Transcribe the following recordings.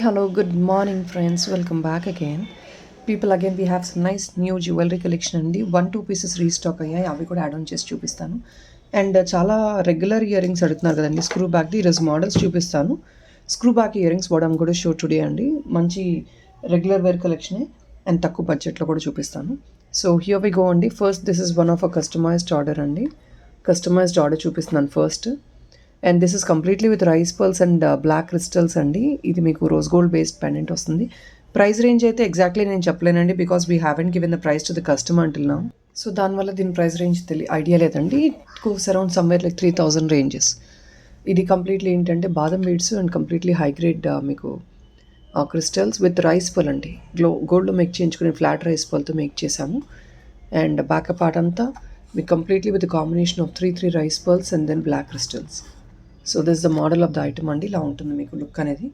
Hello, good morning, friends. Welcome back again. People, again, we have some nice new jewelry collection అండి 1-2 pieces restock అయ్యాయి. అవి కూడా add on చేసి చూపిస్తాను. And చాలా రెగ్యులర్ ఇయర్ రింగ్స్ అడుగుతున్నారు కదండి, స్క్రూ బ్యాక్ది ఈరోజు మోడల్స్ చూపిస్తాను. Screw back ear rings what I'm కూడా షో టుడే అండి. మంచి రెగ్యులర్ వేర్ కలెక్షనే అండ్ తక్కువ బడ్జెట్లో కూడా చూపిస్తాను. సో హియర్ వి గో అండి. First this is one of a customised order అండి. కస్టమైజ్డ్ ఆర్డర్ చూపిస్తున్నాను first. And this is completely with rice pearls and black crystals అండి. ఇది మీకు రోజ్ గోల్డ్ బేస్డ్ పెండెంట్ వస్తుంది. ప్రైస్ రేంజ్ అయితే exactly నేను చెప్పలేనండి, because we haven't given the price to the customer until now. So దానివల్ల దీని ప్రైస్ రేంజ్ ఐడియా లేదండి. It goes around somewhere like 3000 ranges. ఇది కంప్లీట్లీ ఏంటంటే బాదం beads and completely high grade మీకు క్రిస్టల్స్ విత్ రైస్ పర్ల్ అండి. గోల్డ్లో make చేయించుకునే ఫ్లాట్ రైస్ పర్ల్తో మేక్ చేసాము. అండ్ బ్యాకప్ పార్ట్ అంతా మీకు completely with combination of three rice pearls and then black crystals. So this the model of the item అండి. ఇలా ఉంటుంది మీకు లుక్ అనేది.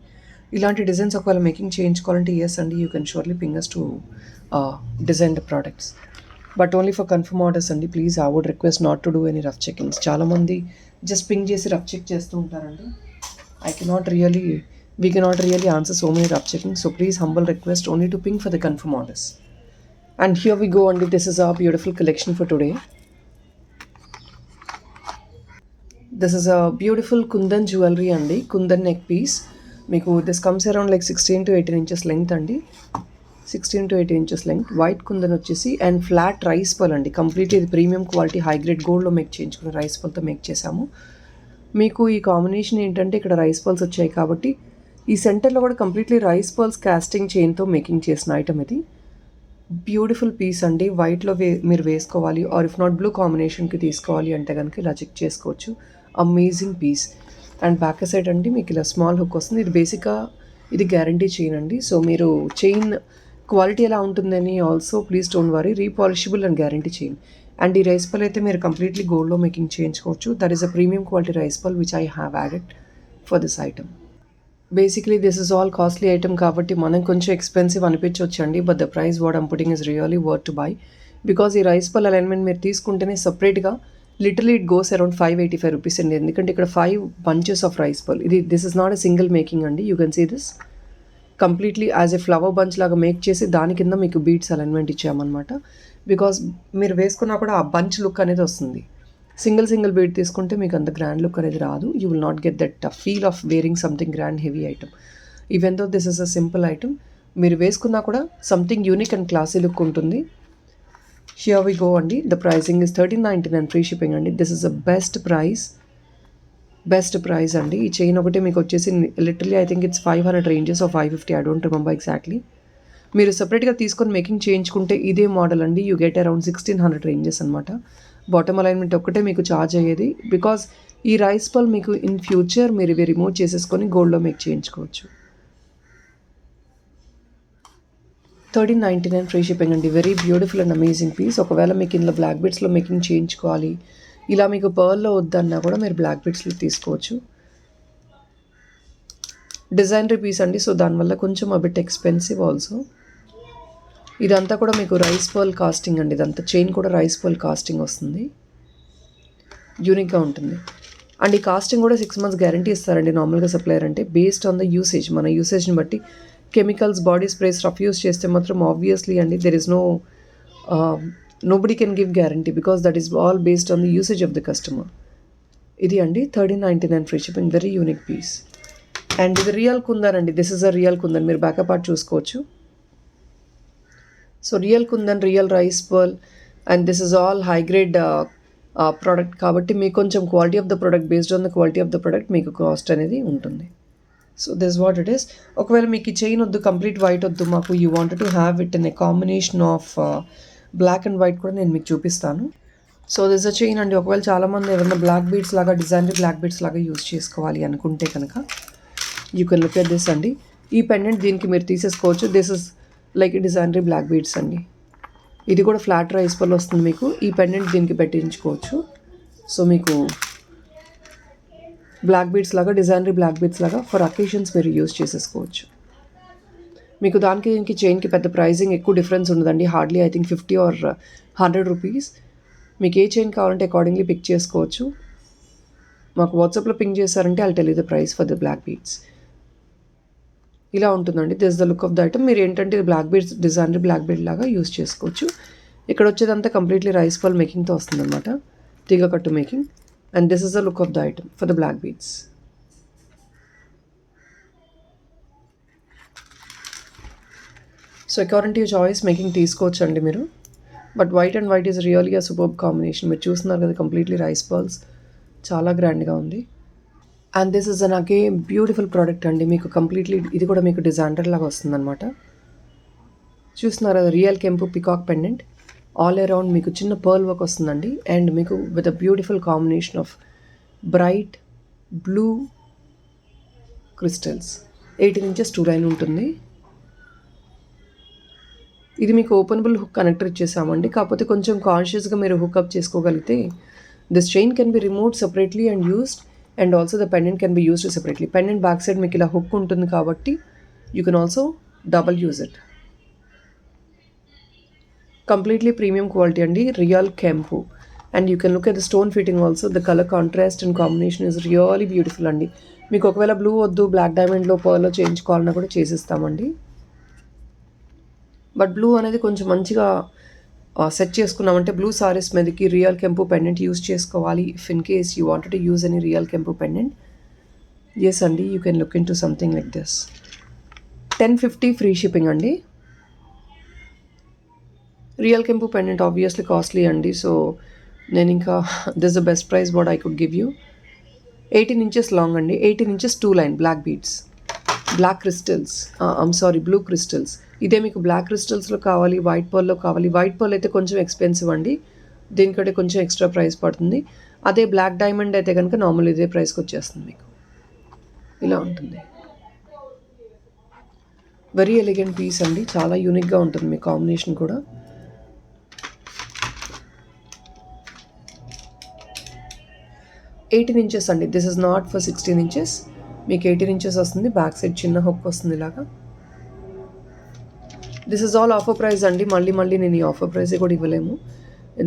ఇలాంటి డిజైన్స్ ఒకవేళ మేకింగ్ చేయించుకోవాలంటే ఎస్ అండి, you can surely ping us to design the products, but only for confirm orders అండి. Please I would request not to do any rough checkings. చాలామంది జస్ట్ పింగ్ చేసి రఫ్ చెక్ చేస్తూ ఉంటారండి. We cannot really answer so many rough checking. So please humble request only to ping for the confirm orders. And here we go అండి. This is our beautiful collection for today. This is a beautiful kundan jewellery అండి. Kundan neck piece. మీకు this comes around like 16 to 18 inches length అండి. 16 to 18 inches length. White kundan వచ్చేసి and flat rice pearl అండి. Completely ఇది premium quality high grade గోల్డ్లో make చేయించుకుని rice పర్ల్తో make చేసాము. మీకు ఈ కాంబినేషన్ ఏంటంటే ఇక్కడ రైస్ పర్ల్స్ వచ్చాయి కాబట్టి ఈ సెంటర్లో కూడా కంప్లీట్లీ రైస్ పర్ల్స్ కాస్టింగ్ చైన్తో మేకింగ్ చేసిన ఐటమ్ ఇది. బ్యూటిఫుల్ పీస్ అండి. వైట్లో మీరు వేసుకోవాలి ఆర్ ఇఫ్ నాట్ బ్లూ కాంబినేషన్కి తీసుకోవాలి అంటే కనుక ఇలా చెక్ చేసుకోవచ్చు. Amazing piece. And back side అండి మీకు ఇలా స్మాల్ హుక్ వస్తుంది. ఇది బేసిక్గా ఇది గ్యారంటీ చైన్ అండి. సో మీరు చైన్ క్వాలిటీ ఎలా ఉంటుందని also please don't worry, repolishable and guarantee chain. And ఈ రైస్ పల్ అయితే మీరు కంప్లీట్లీ గోల్డ్లో మేకింగ్ చేయించుకోవచ్చు. That is a premium quality rice pearl which I have added for this item. Basically this is all costly item కాబట్టి మనం కొంచెం expensive అనిపించవచ్చు అండి, but the price what I'm putting is really worth to buy. Because ఈ rice pearl alignment మీరు తీసుకుంటేనే సపరేట్గా literally it goes around 585 rupees అండి. ఎందుకంటే ఇక్కడ 5 bunches of rice pearl. This is not a single making అండి. You can see this completely as a flower bunch లాగా make చేసి దాని కింద మీకు బీడ్స్ అలైన్మెంట్ ఇచ్చామన్నమాట. బికాజ్ మీరు వేసుకున్నా కూడా ఆ బంచ్ లుక్ అనేది వస్తుంది. సింగిల్ బీడ్ తీసుకుంటే మీకు అంత గ్రాండ్ లుక్ అనేది రాదు. You will not get that feel of wearing something grand heavy item. Even though this is a simple item, మీరు వేసుకున్నా కూడా something unique and classy look ఉంటుంది. హియర్ వి గో అండి. The pricing is 1399 free shipping అండి. This is a best price అండి. ఈ chain ఒకటి మీకు వచ్చేసి literally I think it's 500 ranges of 550, I don't remember exactly. మీరు సపరేట్గా తీసుకొని మేకింగ్ చేయించుకుంటే ఇదే మోడల్ అండి యూ గెట్ అరౌండ్ 1600 రేంజెస్ అనమాట. బాటమ్ అలైన్మెంట్ ఒక్కటే మీకు ఛార్జ్ అయ్యేది. బికాజ్ ఈ రైస్ పల్ మీకు ఇన్ ఫ్యూచర్ మీరు ఇవి రిమూవ్ చేసేసుకొని గోల్డ్లో మేక్ చేయించుకోవచ్చు. 1399 ఫ్రీ షిప్పింగ్ అండి. Very beautiful and amazing piece. ఒకవేళ మీకు ఇందులో బ్లాక్ బీడ్స్లో మేకింగ్ చేయించుకోవాలి, ఇలా మీకు పర్ల్లో వద్దన్నా కూడా మీరు బ్లాక్ బీడ్స్లో తీసుకోవచ్చు. డిజైనరీ పీస్ అండి. సో దానివల్ల కొంచెం అబిట్ ఎక్స్పెన్సివ్ ఆల్సో. ఇదంతా కూడా మీకు రైస్ పర్ల్ కాస్టింగ్ అండి. ఇదంతా చైన్ కూడా రైస్ పర్ల్ కాస్టింగ్ వస్తుంది. యూనిక్గా ఉంటుంది. అండ్ ఈ కాస్టింగ్ కూడా 6 months గ్యారంటీ ఇస్తారండి నార్మల్గా సప్లయర్ అంటే. బేస్డ్ ఆన్ ద యూసేజ్, మన యూసేజ్ని బట్టి chemicals, body sprays rough use చేస్తే మాత్రం ఆబ్వియస్లీ అండి there is nobody can give guarantee because that is all based on the usage of the customer. ఇది అండి 1399 free shipping. Very unique piece. And ఇది real kundan అండి. This is a real kundan. మీరు backup part చూసుకోవచ్చు. So real kundan, real rice pearl and this is all high grade product కాబట్టి మీకు కొంచెం quality of the product, based on the quality of the product మీకు cost అనేది ఉంటుంది. So this what it is. ఒకవేళ మీకు ఈ చైన్ వద్దు, కంప్లీట్ వైట్ వద్దు, మాకు you wanted to have it in a combination of black and white కూడా నేను మీకు చూపిస్తాను. సో దిస్ అ చైన్ అండి. ఒకవేళ చాలామంది ఏదైనా బ్లాక్ బీడ్స్ లాగా, డిజైనరీ బ్లాక్ బీడ్స్ లాగా యూజ్ చేసుకోవాలి అనుకుంటే కనుక you can look at this అండి. ఈ పెండెంట్ దీనికి మీరు తీసేసుకోవచ్చు. This is like designer black beads అండి. ఇది కూడా ఫ్లాట్ రైస్ పర్ల్ వస్తుంది మీకు. ఈ పెండెంట్ దీనికి పెట్టించుకోవచ్చు. సో మీకు బ్లాక్ బీడ్స్ లాగా, డిజైనరీ బ్లాక్ బీడ్స్ లాగా ఫర్ అకేషన్స్ మీరు యూజ్ చేసేసుకోవచ్చు. మీకు దానికి దీనికి చైన్కి పెద్ద ప్రైజింగ్ ఎక్కువ డిఫరెన్స్ ఉండదండి. Hardly I think 50 or 100 rupees. మీకు ఏ చైన్ కావాలంటే అకార్డింగ్లీ పిక్ చేసుకోవచ్చు. మాకు వాట్సాప్లో పింగ్ చేశారంటే I'll tell you the price for the black beads. ఇలా ఉంటుందండి. This the look of the item. మీరు ఏంటంటే ఇది black beads designer black bead లాగా యూస్ చేసుకోవచ్చు. ఇక్కడ వచ్చేదంతా కంప్లీట్లీ రైస్ పర్ల్ మేకింగ్తో వస్తుందన్నమాట, తీగ కట్టు making. And this is the look of the item for the black beads. So according to your choice making తీసుకోవచ్చు అండి మీరు. But white and white is really a superb combination. మీరు చూస్తున్నారు కదా, కంప్లీట్లీ రైస్ పర్ల్స్, చాలా గ్రాండ్గా ఉంది. And this is నాకే బ్యూటిఫుల్ ప్రోడక్ట్ అండి. మీకు కంప్లీట్లీ ఇది కూడా మీకు డిజైనర్ లాగా వస్తుందన్నమాట. చూస్తున్నారు కదా, రియల్ కెంపు పికాక్ పెండెంట్, ఆల్ అరౌండ్ మీకు చిన్న పర్ల్ వర్క్ వస్తుందండి. అండ్ మీకు with a beautiful combination of bright blue crystals. 18 inches 2 line ఉంటుంది. ఇది మీకు ఓపెనబుల్ హుక్ కనెక్టర్ ఇచ్చేసామండి. కాకపోతే కొంచెం కాన్షియస్గా మీరు హుక్అప్ చేసుకోగలిగితే this chain can be removed separately and used, and also the pendant can be used separately. Pendant back side మీకు ఇలా హుక్ ఉంటుంది కాబట్టి you can also double use it. Completely premium quality అండి, రియల్ కెంపు. And you can look at the stone fitting also. The colour contrast and combination is really beautiful అండి. మీకు ఒకవేళ blue వద్దు, బ్లాక్ డైమండ్లో పర్ల్లో చేయించుకోవాలన్నా కూడా చేసిస్తామండి. బట్ బ్లూ అనేది కొంచెం మంచిగా సెట్ చేసుకున్నామంటే బ్లూ సారీస్ మీదకి రియల్ కెంపు పెండెంట్ యూస్ చేసుకోవాలి. If in case you wanted to use any real కెంపు పెండెంట్, ఎస్ అండి, you can look into something like this. 1050 free shipping అండి. రియల్ కెంపు పెండెంట్ ఆబ్వియస్లీ కాస్ట్లీ అండి. సో నేను ఇంకా this the best price what I could give you. 18 inches long అండి, 18 inches 2 line black beads, black crystals, blue crystals. ఇదే మీకు black క్రిస్టల్స్లో కావాలి, white పర్ల్లో కావాలి. వైట్ పర్ల్ అయితే కొంచెం ఎక్స్పెన్సివ్ అండి, దీనికంటే కొంచెం ఎక్స్ట్రా ప్రైస్ పడుతుంది. అదే బ్లాక్ డైమండ్ అయితే కనుక నార్మల్ ఇదే ప్రైస్కి వచ్చేస్తుంది. మీకు ఇలా ఉంటుంది. వెరీ ఎలిగెంట్ పీస్ అండి, చాలా యూనిక్గా ఉంటుంది మీ కాంబినేషన్ కూడా. ఎయిటీన్ ఇంచెస్ అండి, this is not for 16 inches. మీకు 18 inches వస్తుంది. బ్యాక్ సైడ్ చిన్న హుక్ వస్తుంది ఇలాగా. This is all offer price అండి. మళ్ళీ నేను ఈ ఆఫర్ ప్రైస్ కూడా ఇవ్వలేము.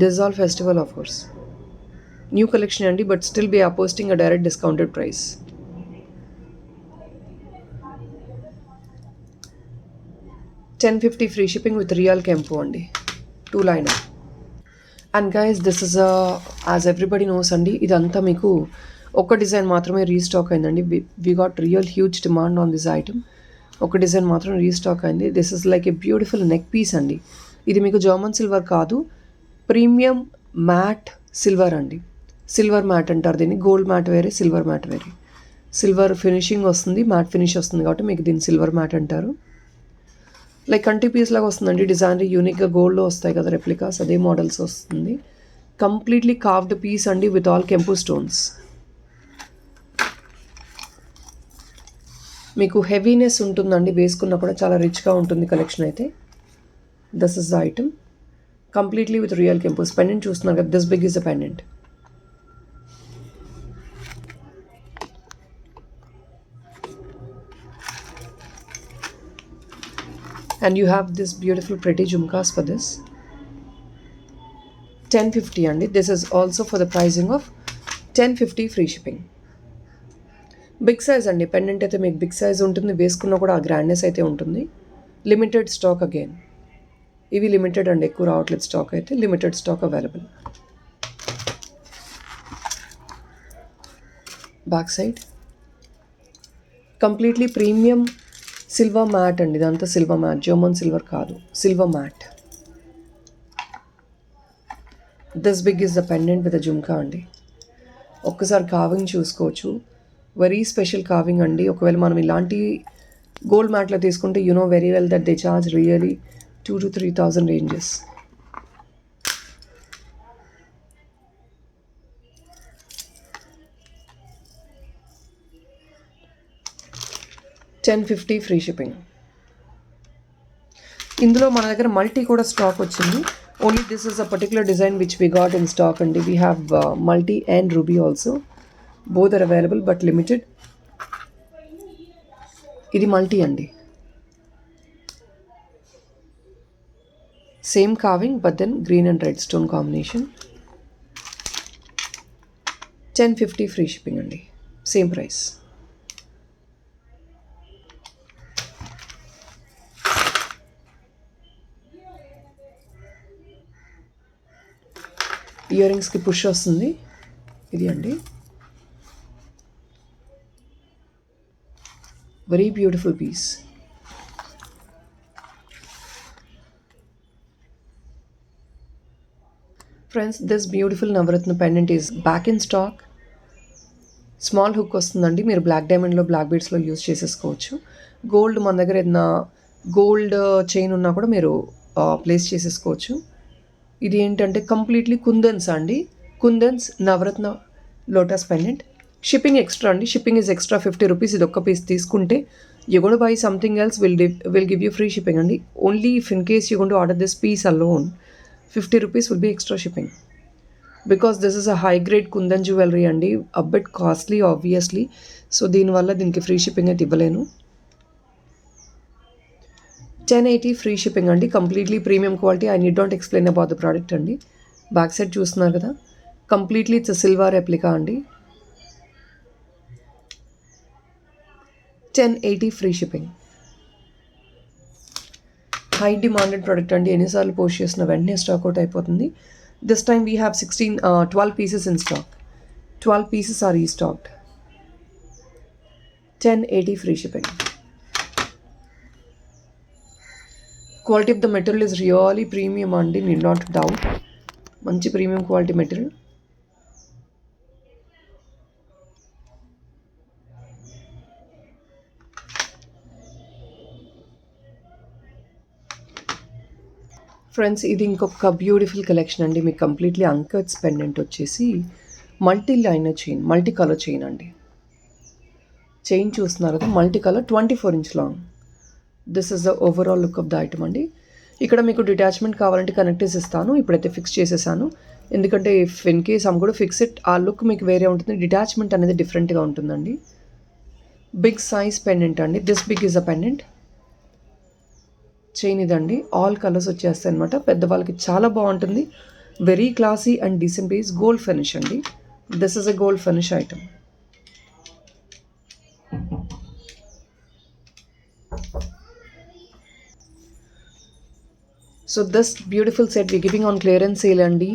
This is all festival offers, new collection అండి. But still we are posting a direct discounted price. $10.50 free shipping with real కెంపు అండి, 2 line. And guys this is as everybody knows అండి, ఇదంతా మీకు ఒక డిజైన్ మాత్రమే రీస్టాక్ అయిందండి. We got real huge demand on this item. ఒక design మాత్రం రీస్టాక్ అయింది. This is like a beautiful neck piece అండి. ఇది మీకు జర్మన్ సిల్వర్ కాదు, ప్రీమియం మ్యాట్ సిల్వర్ అండి. సిల్వర్ మ్యాట్ అంటారు దీన్ని. గోల్డ్ మ్యాట్ వేరే, సిల్వర్ మ్యాట్ వేరే. సిల్వర్ ఫినిషింగ్ వస్తుంది, మ్యాట్ ఫినిష్ వస్తుంది కాబట్టి మీకు దీన్ని సిల్వర్ మ్యాట్ అంటారు. లైక్ కంటి పీస్ లాగా వస్తుందండి. డిజైన్ యూనిక్గా గోల్డ్లో వస్తాయి కదా రెప్లికాస్, అదే మోడల్స్ వస్తుంది. కంప్లీట్లీ కార్వ్డ్ పీస్ అండి విత్ ఆల్ కెంపు స్టోన్స్. మీకు హెవీనెస్ ఉంటుందండి, వేసుకున్నా కూడా చాలా రిచ్గా ఉంటుంది కలెక్షన్ అయితే. This is the item completely with real కెంపుస్. పెండెంట్ చూస్తున్నారు కదా, this big is the pendant. And you have this beautiful pretty jhumkas for this. 1050 అండి. This is also for the pricing of 1050 free shipping. Big size అండి. Pendant అయితే మీకు big size ఉంటుంది, వేసుకున్నా కూడా ఆ గ్రాండ్నెస్ అయితే ఉంటుంది. Limited stock again. ఇవి లిమిటెడ్ అండి, ఎక్కువ రావట్లేదు స్టాక్ అయితే. Limited stock available. Back side completely premium silver matte అండి. ఇదంతా సిల్వర్ మ్యాట్, జర్మన్ సిల్వర్ కాదు, silver matte. This big is the pendant with jhumka అండి. ఒక్కసారి కావింగ్ చూసుకోవచ్చు, వెరీ స్పెషల్ కావింగ్ అండి. ఒకవేళ మనం ఇలాంటి గోల్డ్ మ్యాట్లో తీసుకుంటే you know very well that they charge really 2,000 to 3,000 ranges. $10.50 free shipping. ఇందులో మన దగ్గర మల్టీ కూడా స్టాక్ వచ్చింది. Only this is a particular design which we got in stock అండి. We have multi and ruby also. Both are available but limited. ఇది multi అండి, same carving but then green and red stone combination. $10.50 free shipping అండి, same price. ఇయర్ రింగ్స్కి push వస్తుంది. ఇది అండి, very beautiful piece. Friends, this beautiful నవరత్న pendant is back in stock. Small hook వస్తుందండి, మీరు బ్లాక్ డైమండ్లో బ్లాక్ బీడ్స్లో యూజ్ చేసేసుకోవచ్చు. గోల్డ్ మన దగ్గర ఏదైనా గోల్డ్ చైన్ ఉన్నా కూడా మీరు ప్లేస్ చేసేసుకోవచ్చు. ఇది ఏంటంటే కంప్లీట్లీ కుందన్స్ అండి, kundans navaratna lotus pendant. Shipping extra అండి, షిప్పింగ్ ఈజ్ ఎక్స్ట్రా 50 రూపీస్. ఇది ఒక్క పీస్ తీసుకుంటే you gonna buy something else will give you free shipping అండి. Only if in case you gonna to order this piece alone 50 rupees will be extra shipping, because this is a high grade kundan jewellery అండి, a bit costly obviously. So దీనివల్ల దీనికి free shipping అయితే ఇవ్వలేను. 1080 free shipping అండి, completely premium quality. I need not explain about the product అండి. Back side చూస్తున్నారు కదా, completely it's silver replica అండి. 1080 free shipping. High demanded product అండి, ఎన్నిసార్లు పోస్ట్ చేసిన వెంటనే స్టాక్ అవుట్ అయిపోతుంది. This time we have 12 pieces in stock. 12 pieces are restocked. 1080 free shipping. Quality of the material is really premium అండి, need not doubt. మంచి premium quality material. Friends, ఇది ఇంకొక beautiful collection అండి. మీకు completely అంకట్స్ pendant వచ్చేసి multi liner chain, multi colour chain అండి. Chain చూస్తున్నారు కదా, multi colour, 24 inch long. This is the overall look of the item అండి. ఇక్కడ మీకు డిటాచ్మెంట్ కావాలంటే కనెక్టర్స్ ఇస్తాను, ఇప్పుడైతే ఫిక్స్ చేసేసాను. ఎందుకంటే ఇఫ్ ఇన్ కేస్ ఐమ్ కూడా ఫిక్స్ ఇట్, ఆ లుక్ మీకు వేరే ఉంటుంది, డిటాచ్మెంట్ అనేది డిఫరెంట్గా ఉంటుందండి. బిగ్ సైజ్ పెండెంట్ అండి, this big is a pendant. Chain ఇదండి, ఆల్ కలర్స్ వచ్చేస్తాయి అనమాట. పెద్దవాళ్ళకి చాలా బాగుంటుంది, very classy and decent piece. Gold finish అండి, this is a gold finish item. So this beautiful set we giving on clearance sale అండి.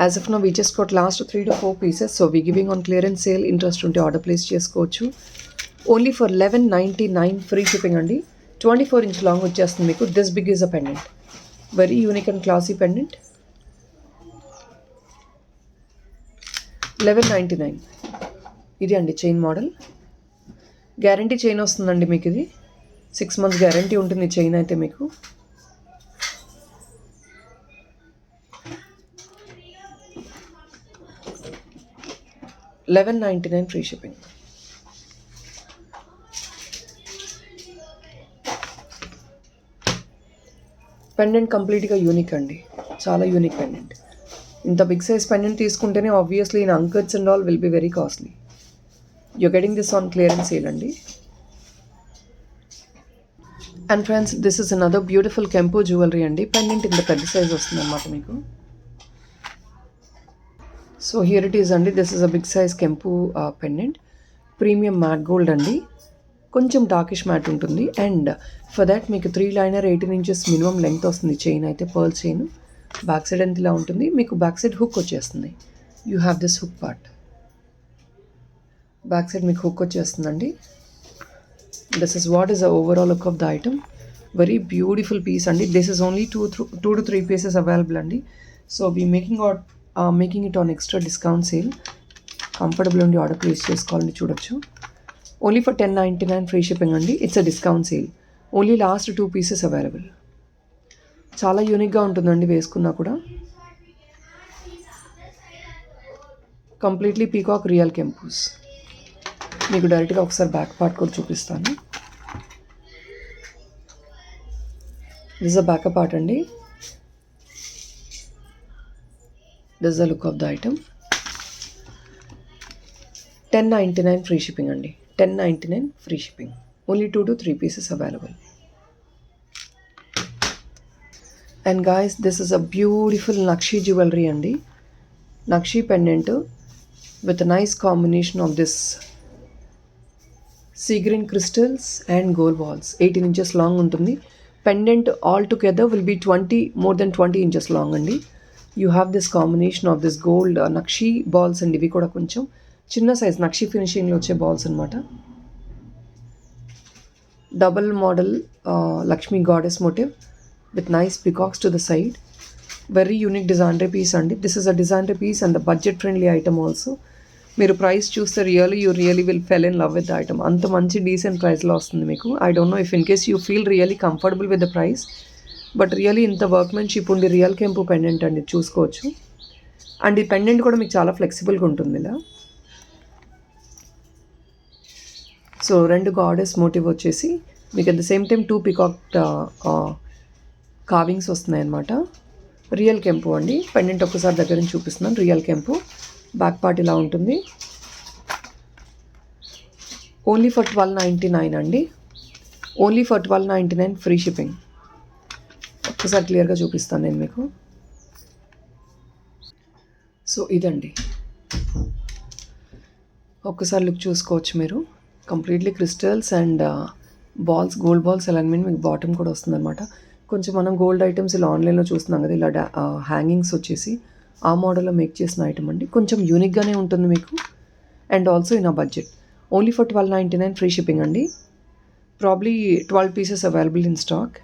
As of now we just got last 3 to 4 pieces. So we giving on clearance sale. Interest ఉంటే order place చేసుకోవచ్చు. Only for 1199 free shipping అండి. 24 inch long వచ్చేస్తుంది మీకు. This big is a pendant, very unique and classy pendant. 1199. ఇది అండి chain model. Guarantee chain వస్తుందండి మీకు. ఇది 6 months గ్యారంటీ ఉంటుంది చైన్ అయితే మీకు. $1199 ఫ్రీ షిప్పింగ్. పెండెంట్ కంప్లీట్గా యూనిక్ అండి, చాలా యూనిక్ పెండెంట్. ఇంత బిగ్ సైజ్ పెండెంట్ తీసుకుంటేనే obviously in anchors and all will be very costly. You're getting this on clearance sale అండి. And friends, this is another beautiful kempu jewellery అండి. Pendant ఇంత పెద్ద size వస్తుంది అన్నమాట మీకు. సో హియర్ ఇట్ ఈస్ అండి, this is a big size kempu pendant. Premium matte gold అండి, కొంచెం డార్కిష్ మ్యాట్ ఉంటుంది. అండ్ ఫర్ దాట్ మీకు 3 liner 18 inches మినిమం లెంగ్త్ వస్తుంది. చైన్ అయితే పర్ల్ చైన్. బ్యాక్ సైడ్ ఎంత ఇలా ఉంటుంది మీకు, బ్యాక్ సైడ్ హుక్ వచ్చేస్తుంది. You have this hook part. Back side మీకు హుక్ వచ్చేస్తుందండి. This is what is the overall look of the item. Very beautiful piece అండి. This is only 2 to 3 pieces available అండి. So we making it on extra discount sale. Comfortable ఉండి order place చేసుకోవాలని చూడొచ్చు. Only for 1099 free shipping అండి. It's a discount sale. Only last 2 pieces available. చాలా యూనిక్గా ఉంటుందండి వేసుకున్నా కూడా. Completely peacock real kempus. మీకు డైరెక్ట్గా ఒకసారి బ్యాక్ పార్ట్ కూడా చూపిస్తాను. దిస్ అ బ్యాక్ పార్ట్ అండి. This the look of the item. 1099 free shipping అండి. 1099 free shipping. Only 2 to 3 pieces available. And guys, this is a beautiful nakshi jewellery అండి. Nakshi pendant with nice combination of this sea green crystals and gold balls. 18 inches long ఉంటుంది. Pendant all together will be more than 20 inches long అండి. You have this combination of this gold nakshi balls అండి. ఇవి కూడా కొంచెం చిన్న size నక్షి ఫినిషింగ్లో వచ్చే balls అనమాట. Double model Lakshmi goddess motive with nice peacocks to the side. Very unique designery piece అండి. This is a designery piece and the budget friendly item also. మీరు price చూస్తే you really will fall in love with the item. అంత మంచి decent ప్రైస్లో వస్తుంది మీకు. I don't know if in case you feel really comfortable with the price, but really ఇంత workmanship ఉండి real కెంపు పెండెంట్ అండి, చూసుకోవచ్చు. అండ్ ఈ పెండెంట్ కూడా మీకు చాలా ఫ్లెక్సిబుల్గా ఉంటుంది ఇలా. సో 2 గాడెస్ మోటివ్ వచ్చేసి మీకు at the same time 2 peacock carvings వస్తున్నాయి అన్నమాట. రియల్ కెంపు అండి. పెండెంట్ ఒక్కసారి దగ్గర నుంచి చూపిస్తున్నాను. రియల్ కెంపు. బ్యాక్ పార్ట్ ఇలా ఉంటుంది. ఓన్లీ ఫర్ 1299 అండి. Only for 1299 free shipping. ఒక్కసారి క్లియర్గా చూపిస్తాను నేను మీకు. సో ఇదండి, ఒక్కసారి లుక్ చూసుకోవచ్చు మీరు. Completely crystals and balls, gold balls alignment మీకు బాటమ్ కూడా వస్తుందన్నమాట. కొంచెం మనం గోల్డ్ ఐటమ్స్ ఇలా ఆన్లైన్లో చూస్తున్నాం కదా, ఇలా హ్యాంగింగ్స్ వచ్చేసి ఆ మోడల్లో మేక్ చేసిన ఐటమ్ అండి. కొంచెం యూనిక్గానే ఉంటుంది మీకు. And also in a budget. Only for 1299 free shipping అండి. Probably 12 pieces available in stock.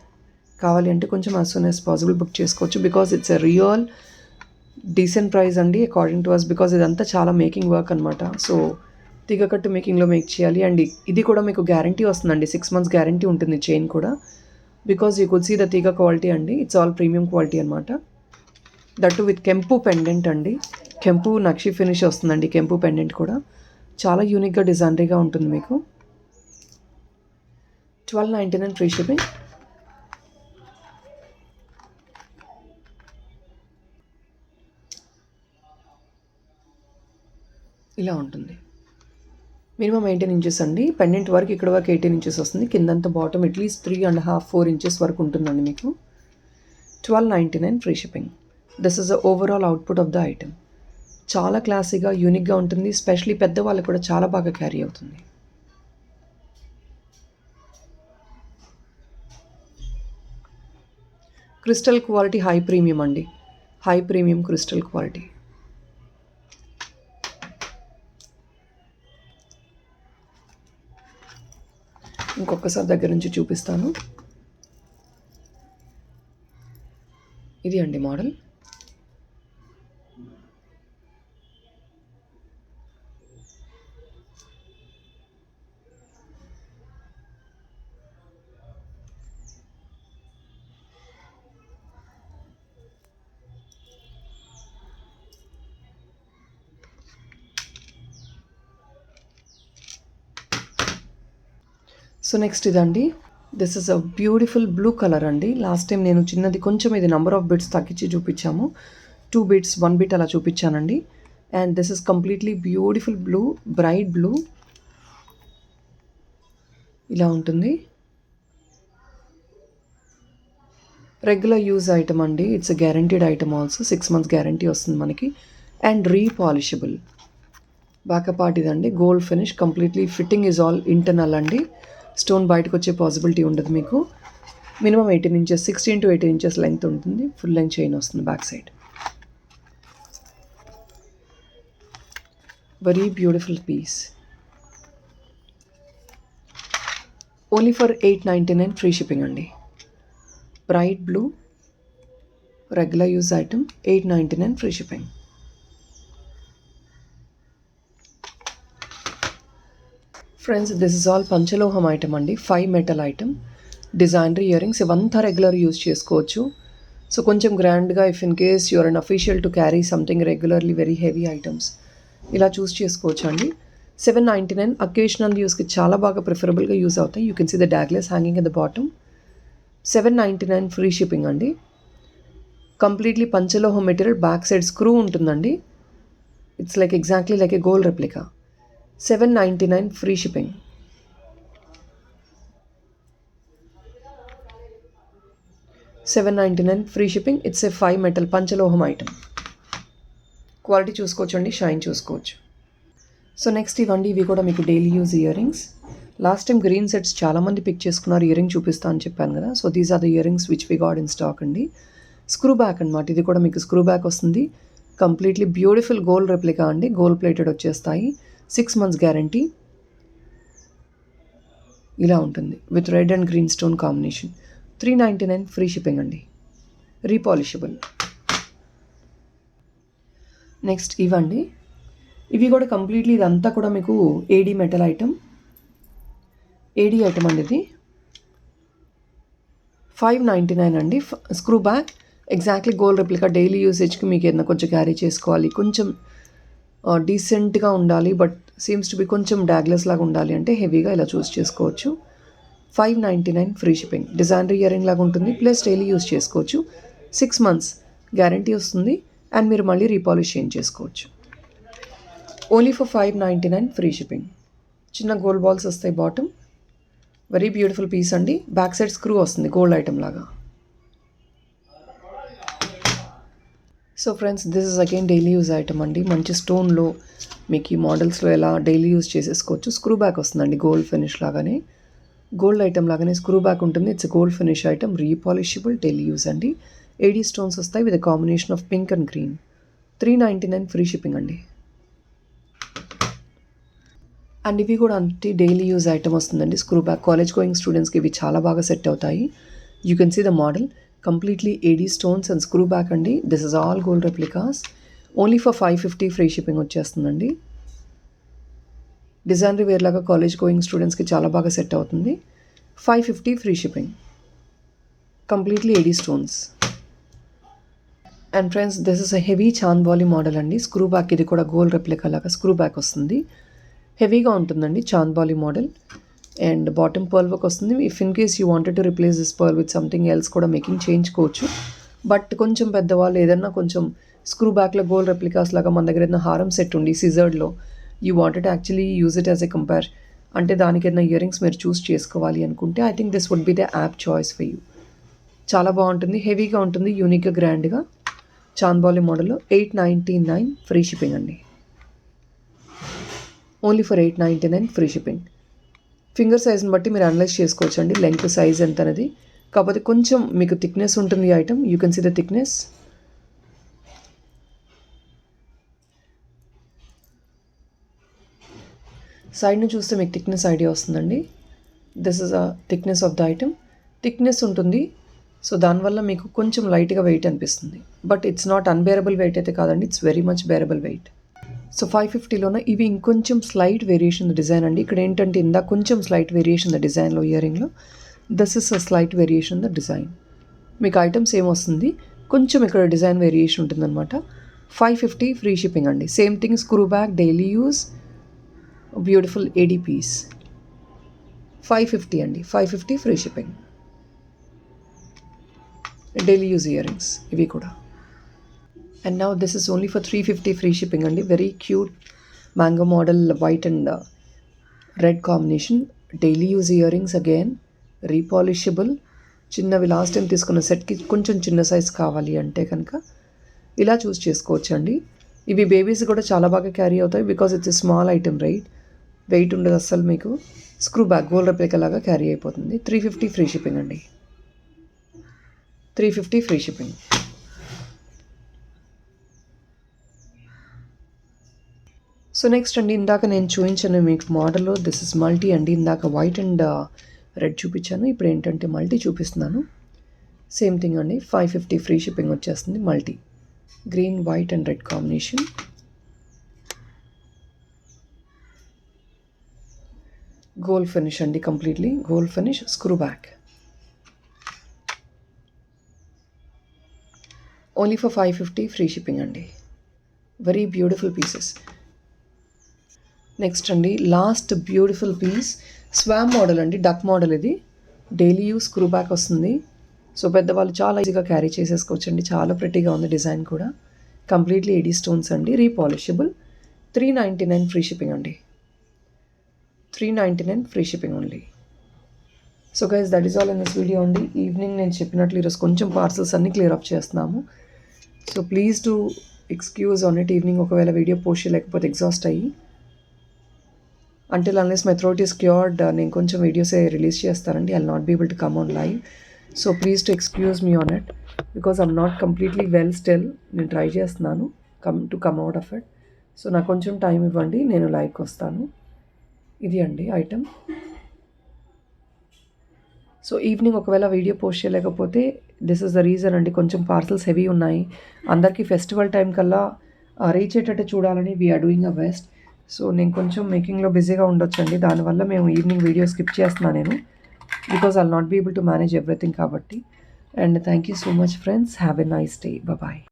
కావాలి అంటే కొంచెం as soon as possible book చేసుకోవచ్చు. Because it's a real decent price అండి అకార్డింగ్ టు అస్. బికాజ్ ఇదంతా చాలా మేకింగ్ వర్క్ అనమాట. So తీగకట్టు మేకింగ్లో మేక్ చేయాలి. అండ్ ఇది కూడా మీకు గ్యారంటీ వస్తుందండి. 6 months గ్యారంటీ ఉంటుంది చైన్ కూడా. Because you could see the teega quality అండి. ఇట్స్ ఆల్ ప్రీమియం క్వాలిటీ అనమాట. దట్టు విత్ కెంపు పెండెంట్ అండి. కెంపు నక్షి ఫినిష్ వస్తుందండి. కెంపు పెండెంట్ కూడా చాలా యూనిక్గా డిజైనరీగా ఉంటుంది మీకు. 1299 ఫ్రీ షిప్పింగ్. ఇలా ఉంటుంది. మినిమం 18 ఇంచెస్ అండి. పెండెంట్ వరకు ఇక్కడ వరకు 18 ఇంచెస్ వస్తుంది. కిందంతా బాటమ్ అట్లీస్ట్ 3.5-4 ఇంచెస్ వరకు ఉంటుందండి మీకు. 1299 free shipping. This is the overall output of the item. చాలా క్లాసీగా యూనిక్గా ఉంటుంది. స్పెషలీ పెద్దవాళ్ళకు కూడా చాలా బాగా క్యారీ అవుతుంది. క్రిస్టల్ క్వాలిటీ హై ప్రీమియం అండి. High premium crystal quality. ఇంకొకసారి దగ్గర నుంచి చూపిస్తాను. ఇది అండి మోడల్. సో నెక్స్ట్ ఇదండి. This is a beautiful blue colour అండి. లాస్ట్ టైం నేను చిన్నది కొంచెం ఇది నెంబర్ ఆఫ్ బిట్స్ తగ్గించి చూపించాము. 2 bits 1 bit అలా చూపించానండి. And this is completely beautiful blue, bright blue. ఇలా ఉంటుంది. రెగ్యులర్ యూజ్ ఐటమ్ అండి. It's a guaranteed item also. 6 months guarantee వస్తుంది మనకి. And repolishable. బ్యాకప్ పార్ట్ ఇదండి. Gold finish. Completely fitting is all internal అండి. Stone బయటకు వచ్చే పాసిబిలిటీ ఉండదు మీకు. Minimum 18 inches, 16 to 18 inches length ఉంటుంది. ఫుల్ లెంగ్త్ చైన్ వస్తుంది back side. Very beautiful piece. Only for 899 free shipping అండి. Bright blue regular use item. 899 free shipping. Friends this is all panchaloham item అండి. 5 metal item. Designery earrings. ఇవంతా regular use చేసుకోవచ్చు. So కొంచెం గ్రాండ్గా if in case you are unofficial to carry something regularly very heavy items ఇలా choose చేసుకోవచ్చు అండి. 799 occasional యూస్కి చాలా బాగా ప్రిఫరబుల్గా యూజ్ అవుతాయి. You can see the danglers hanging at the bottom. 799 free shipping అండి. Completely పంచలోహం material. Back side screw ఉంటుందండి. It's like exactly like a gold replica. 799 free shipping. $799 free shipping. It's a 5 metal panchaloham item. Quality చూసుకోవచ్చండి. Shine చూసుకోవచ్చు. So next ఇవ్వండి. ఇవి కూడా మీకు daily use earrings. Last time green sets చాలామంది pick చేసుకున్నారు. Earring చూపిస్తా అని చెప్పాను కదా. So these are the earrings which we got in stock అండి. స్క్రూ బ్యాక్ అనమాట. ఇది కూడా మీకు స్క్రూ బ్యాక్ వస్తుంది. కంప్లీట్లీ బ్యూటిఫుల్ గోల్డ్ రెప్లికా అండి. గోల్డ్ ప్లేటెడ్ వచ్చేస్తాయి. 6 months గ్యారంటీ. ఇలా ఉంటుంది with red and green stone combination. 399 free shipping అండి. రీపాలిషబుల్. నెక్స్ట్ ఇవండి. ఇవి కూడా కంప్లీట్లీ ఇదంతా కూడా మీకు AD metal item. AD item అండి ఇది. 599 అండి. Screw back exactly gold replica. Daily యూసేజ్కి మీకు ఏదైనా కొంచెం క్యారీ చేసుకోవాలి, కొంచెం డీసెంట్గా ఉండాలి, బట్ సీమ్స్ టు బి కొంచెం డాగ్లెస్ లాగా ఉండాలి అంటే హెవీగా ఇలా చూస్ చేసుకోవచ్చు. 599 free shipping. Designer ear ring లాగా ఉంటుంది, ప్లస్ డైలీ యూస్ చేసుకోవచ్చు. 6 months గ్యారంటీ వస్తుంది అండ్ మీరు మళ్ళీ రీపాలిష్ చేంజ్ చేసుకోవచ్చు. Only for 599 free shipping. చిన్న గోల్డ్ బాల్స్ వస్తాయి బాటమ్. వెరీ బ్యూటిఫుల్ పీస్ అండి. బ్యాక్ సైడ్ స్క్రూ వస్తుంది గోల్డ్ ఐటమ్ లాగా. So friends, this is again daily use item అండి. మంచి స్టోన్లో మీకు ఈ మోడల్స్లో ఎలా డైలీ యూజ్ చేసేసుకోవచ్చు. స్క్రూ బ్యాక్ వస్తుందండి గోల్డ్ ఫినిష్ లాగానే. గోల్డ్ ఐటమ్ లాగానే స్క్రూ బ్యాక్ ఉంటుంది. It's gold finish item, repolishable, daily use అండి. ఏడీ స్టోన్స్ వస్తాయి with combination of pink and green. 399 free shipping అండి. అండ్ ఇవి కూడా అంతే డైలీ యూజ్ ఐటమ్ వస్తుందండి. స్క్రూ బ్యాక్ కాలేజ్ గోయింగ్ స్టూడెంట్స్కి ఇవి చాలా బాగా సెట్ అవుతాయి. You can see the model. Completely AD stones and screw back అండి. This is all gold replicas. Only for 550 free shipping వచ్చేస్తుందండి. డిజైనర్ వేర్ లాగా కాలేజ్ గోయింగ్ స్టూడెంట్స్కి చాలా బాగా సెట్ అవుతుంది. 550 free shipping. Completely AD stones. And friends, this is a heavy chandbali model అండి. Screw back ఇది కూడా గోల్డ్ రెప్లికా లాగా స్క్రూ బ్యాక్ వస్తుంది. హెవీగా ఉంటుందండి chandbali model. And bottom pearl work వస్తుంది. If in case you wanted to replace this pearl with something else కూడా making చేయించుకోవచ్చు. బట్ కొంచెం పెద్దవాళ్ళు ఏదన్నా కొంచెం స్క్రూ బ్యాక్లో గోల్డ్ రెప్లికాస్ లాగా మన దగ్గర ఏదైనా హారం సెట్ ఉండి సిజర్డ్లో you wanted actually use it as a compare అంటే దానికి ఏదైనా ఇయర్ రింగ్స్ మీరు చూస్ చేసుకోవాలి అనుకుంటే I think this would be the apt choice for you. చాలా బాగుంటుంది, హెవీగా ఉంటుంది, యూనిక్గా గ్రాండ్గా. చాంద్బాలి మోడల్లో 899 ఫ్రీ షిప్పింగ్ అండి. Only for 899 free shipping. Finger సైజ్ని బట్టి మీరు అనలైజ్ చేసుకోవచ్చు అండి లెంగ్త్ సైజ్ ఎంత అనేది. కాకపోతే కొంచెం మీకు థిక్నెస్ ఉంటుంది ఈ item. You can see the thickness. సైడ్ని చూస్తే మీకు థిక్నెస్ ఐడియా వస్తుందండి. This is a thickness of the item. Thickness ఉంటుంది, సో దానివల్ల మీకు కొంచెం లైట్గా వెయిట్ అనిపిస్తుంది. But it's not unbearable weight అయితే కాదండి, it's very much bearable weight. So 550లోనే ఇవి ఇంకొంచెం స్లైట్ వేరియేషన్ డిజైన్ అండి. ఇక్కడ ఏంటంటే ఇందా కొంచెం స్లైట్ వేరియేషన్ ద డిజైన్లో ఇయర్ రింగ్లో. This is a slight variation the design. మీకు ఐటమ్ సేమ్ వస్తుంది, కొంచెం ఇక్కడ డిజైన్ వేరియేషన్ ఉంటుందన్నమాట. 550 ఫ్రీ షిప్పింగ్ అండి. Same thing screw back, daily use, beautiful AD piece. 550 అండి. 550 free shipping. Daily use earrings ఇవి కూడా. And now this is only for 350 free shipping అండి. Very cute mango model, white and red combination. Daily use ear rings again, repolishable. చిన్నవి last time తీసుకున్న సెట్కి కొంచెం చిన్న size కావాలి అంటే కనుక ఇలా చూస్ చేసుకోవచ్చు అండి. ఇవి బేబీస్ కూడా చాలా బాగా క్యారీ అవుతాయి because it's small item, right? Weight ఉండదు అస్సలు. మీకు స్క్రూ బ్యాక్ గోల్డ్ రెప్లికా లాగా క్యారీ అయిపోతుంది. 350 ఫ్రీ షిప్పింగ్ అండి. 350 ఫ్రీ షిప్పింగ్. సో నెక్స్ట్ అండి, ఇందాక నేను చూపించాను మీకు మోడల్లో దిస్ ఇస్ మల్టీ అండి. ఇందాక వైట్ అండ్ రెడ్ చూపించాను, ఇప్పుడు ఏంటంటే మల్టీ చూపిస్తున్నాను. సేమ్ థింగ్ అండి. 550 ఫ్రీ షిప్పింగ్ వచ్చేస్తుంది. Multi green, white and red combination. Gold finish అండి, completely gold finish. Screw back. Only for 550 free shipping అండి. Very beautiful pieces. నెక్స్ట్ అండి, last beautiful piece swan model అండి. Duck model ఇది. Daily use screw back వస్తుంది. So పెద్దవాళ్ళు చాలా ఈజీగా carry చేసేసుకోవచ్చు అండి. చాలా ప్రెట్టీగా ఉంది డిజైన్ కూడా. కంప్లీట్లీ ఏడీ స్టోన్స్ అండి, రీపాలిషబుల్. 399 ఫ్రీ షిప్పింగ్ అండి. 399 free shipping only. So guys, that is all in this video అండి. ఈవినింగ్ నేను చెప్పినట్లు ఈరోజు కొంచెం పార్సల్స్ అన్నీ క్లియర్ అప్ చేస్తున్నాము. So please do excuse on it. Evening ఒకవేళ వీడియో పోస్ట్ చేయలేకపోతే ఎగ్జాస్ట్ అయ్యి, until unless my throat is cured, నేను కొంచెం వీడియోసే రిలీజ్ చేస్తానండి. I will not be able to come on live. So please to excuse me on it. Because I'm not completely well still. నేను try చేస్తున్నాను come out of it. So నాకు కొంచెం time ఇవ్వండి, నేను లైవ్కి వస్తాను. ఇది అండి ఐటమ్. సో ఈవినింగ్ ఒకవేళ వీడియో పోస్ట్ చేయలేకపోతే దిస్ ఇస్ ద రీజన్ అండి. కొంచెం పార్సల్స్ హెవీ ఉన్నాయి. అందరికీ ఫెస్టివల్ టైం కల్లా రీచ్ అయ్యేటట్టు చూడాలని we are doing a best. So నేను కొంచెం మేకింగ్లో బిజీగా ఉండొచ్చండి. దానివల్ల మేము ఈవినింగ్ వీడియో స్కిప్ చేస్తున్నాను నేను, because I'll not be able to manage everything కాబట్టి. And thank you so much friends. Have a nice day. Bye.